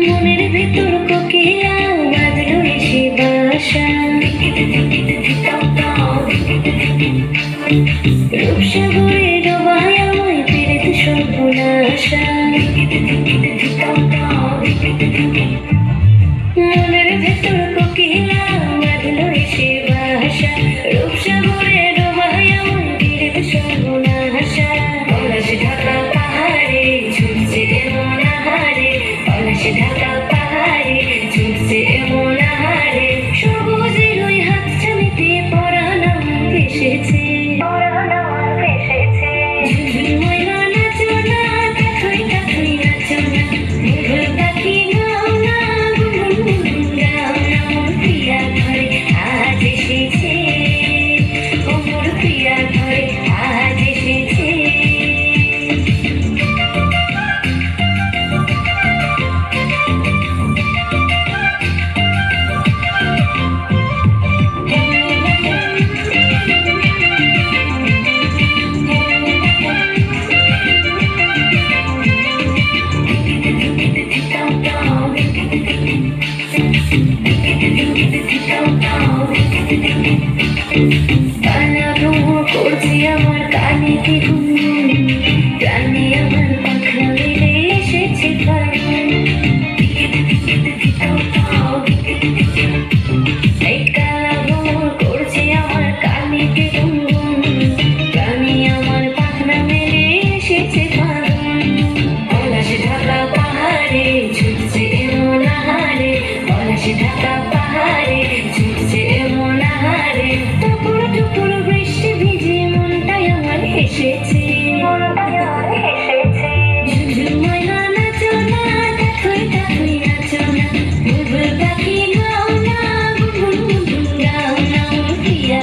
মনের ভেতর কোকিলা বাঁধলো এসে বাসা, রূপসাগরে ডোবায় আমায় পেরেছে সর্বনাশা। মনের ভেতর কোকিলা বাঁধলো এসে বাসা, রূপসাগরে ডোবায় আমায় পেরেছে সর্বনাশা। পলাশ ঢাকা পাহাড়ে ছুটছে এমন আহারে, পলাশ ঢাকা পাহাড়ে ছুটছে এমন আহারে, সবুজের ওই হাতছানিতে পরাণ আমার ভেসেছে। কানা ভ্রমর করছে আমার কানে কি গুনগুন, প্রাণে আমার পাখা মেলে এসেছে ফাগুন। এই কানা ভ্রমর করছে আমার কানে কি গুনগুন, প্রাণে আমার পাখা মেলে এসেছে ফাগুন। পলাশ ঢাকা পাহাড়ে ছুটছে এমন আহারে, পলাশ ঢাকা পাহাড়ে ছুটছে এমন আহারে, টুকুর টুকুর বৃষ্টি ভিজে মনটাই আমার হেসেছে। ঝুঝুর ময়না নাচো না, টাকুই টাকুই নাচো না, বুলবুল পাখি গাও না, গুনগুন গুনগুন গাও না, প্রিয়া